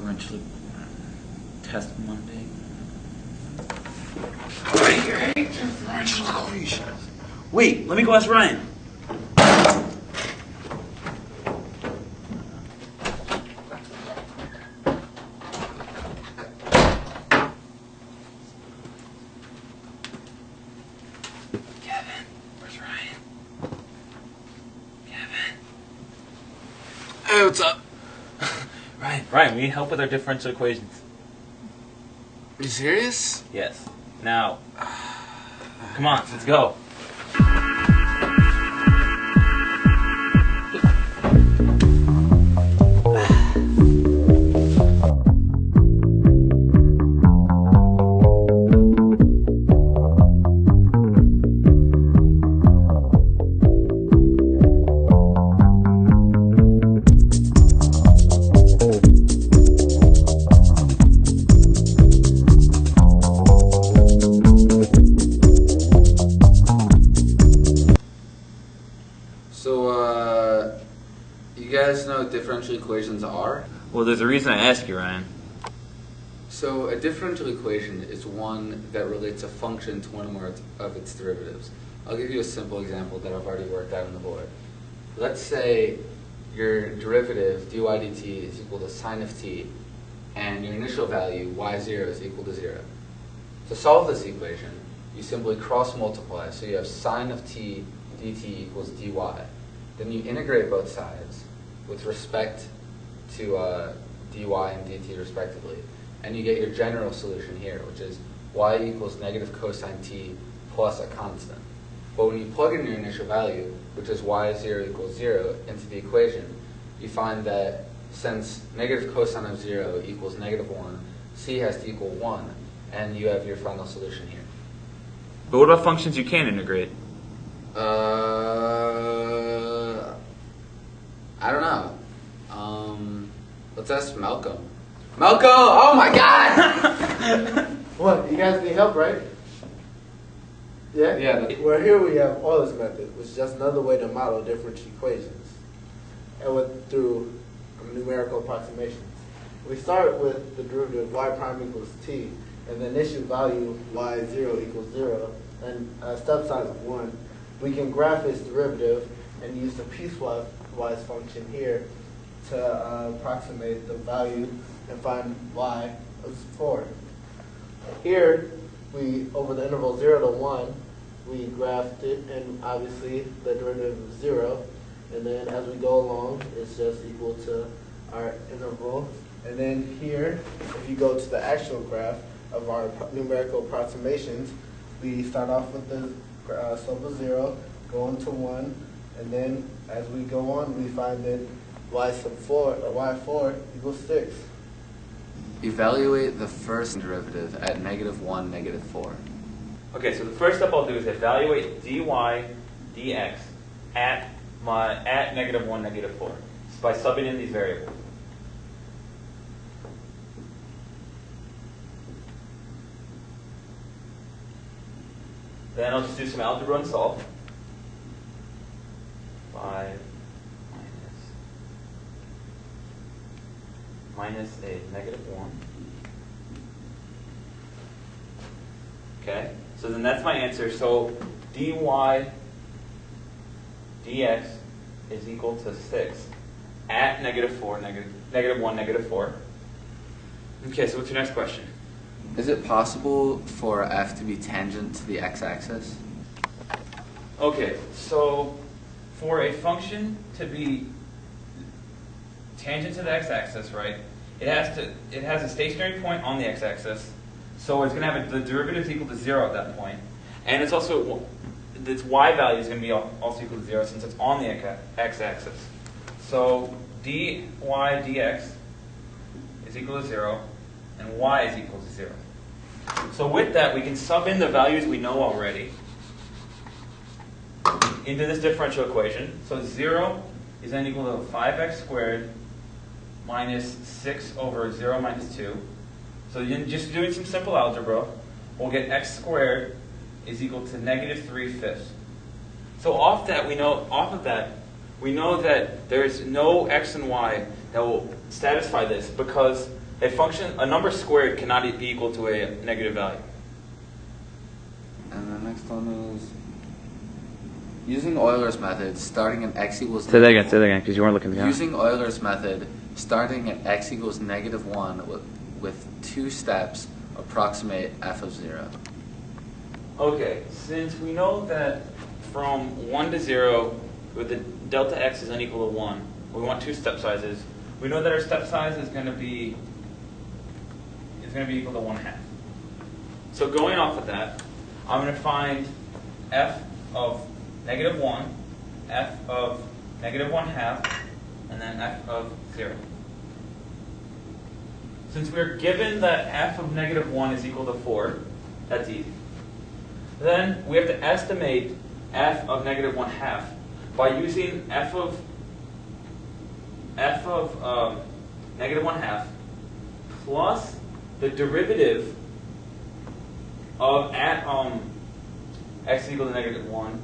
differential test Monday. I hate differential equations. Wait, let me go ask Ryan. Kevin, where's Ryan? Kevin. Hey, what's up? Ryan, we need help with our differential equations. Are you serious? Yes. Now. Come on, let's go. So, you guys know what differential equations are? Well, there's a reason I ask you, Ryan. So, a differential equation is one that relates a function to one or more of its derivatives. I'll give you a simple example that I've already worked out on the board. Let's say your derivative, dy dt, is equal to sine of t, and your initial value, y0, is equal to 0. To solve this equation, you simply cross multiply, so you have sine of t dt equals dy. Then you integrate both sides with respect to dy and dt respectively, and you get your general solution here, which is y equals negative cosine t plus a constant. But when you plug in your initial value, which is y0 equals 0, into the equation, you find that since negative cosine of 0 equals negative 1, c has to equal 1, and you have your final solution here. But what about functions you can't integrate? I don't know. Let's ask Melcolm. Melcolm! Oh my God! What? You guys need help, right? Yeah? Yeah. Well, here we have Euler's method, which is just another way to model differential equations, and through numerical approximations. We start with the derivative y prime equals t, and the initial value y0 equals 0, and step size of 1. We can graph its derivative and use the piecewise function here to approximate the value and find y is 4. Here, over the interval 0 to 1, we graphed it, and obviously the derivative is 0. And then as we go along, it's just equal to our interval. And then here, if you go to the actual graph of our numerical approximations, we start off with the slope of 0, go on to 1, and then as we go on, we find that y4 equals 6. Evaluate the first derivative at -1, -4. Okay, so the first step I'll do is evaluate dy dx at -1, -4. Just by subbing in these variables. Then I'll just do some algebra and solve. 5 minus a -1. Okay, so then that's my answer. So dy dx is equal to 6 at -4, -1, -4. Okay, so what's your next question? Is it possible for f to be tangent to the x-axis? Okay, so for a function to be tangent to the x-axis, right? It has a stationary point on the x-axis, so it's going to have the derivative is equal to 0 at that point, and it's also its y value is going to be also equal to 0 since it's on the x-axis. So dy dx is equal to 0, and y is equal to 0. So with that, we can sub in the values we know already into this differential equation. So 0 is then equal to 5x squared minus 6 over 0 minus 2. So just doing some simple algebra, we'll get x squared is equal to -3/5. So off of that, we know that there's no x and y that will satisfy this because a number squared cannot be equal to a negative value. And the next one is using Euler's method, starting at x equals. Say that again, because you weren't looking at the camera. Using Euler's method, starting at x equals -1 with 2 steps, approximate f of 0. Okay, since we know that from 1 to 0, with the delta x is unequal to 1, we want 2 step sizes. We know that our step size is going to be equal to 1/2. So going off of that, I'm going to find f of -1, f of -1/2, and then f of 0. Since we're given that f of -1 is equal to 4, that's easy. Then we have to estimate f of -1/2 by using f of -1/2 plus the derivative of at x is equal to -1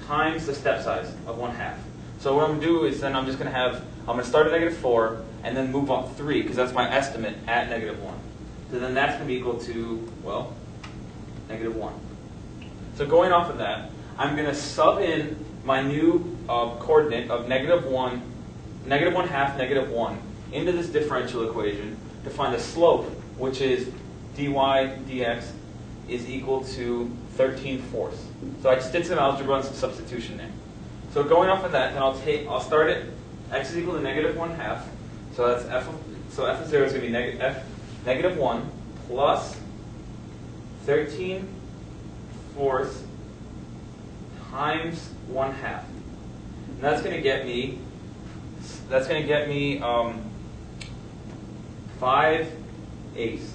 times the step size of 1/2. So what I'm going to do is then I'm going to start at -4 and then move up 3 because that's my estimate at -1. So then that's going to be equal to, well, -1. So going off of that, I'm going to sub in my new coordinate of -1, -1/2, -1 into this differential equation to find the slope, which is dy dx is equal to 13/4. So I just did some algebra and some substitution there. So going off of that, then I'll start at x is equal to -1/2. So that's f of 0 is going to be -1 plus 13/4 times 1/2. And that's going to get me 5/8 is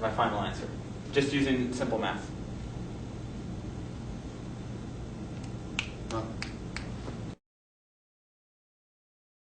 my final answer, just using simple math. Oh.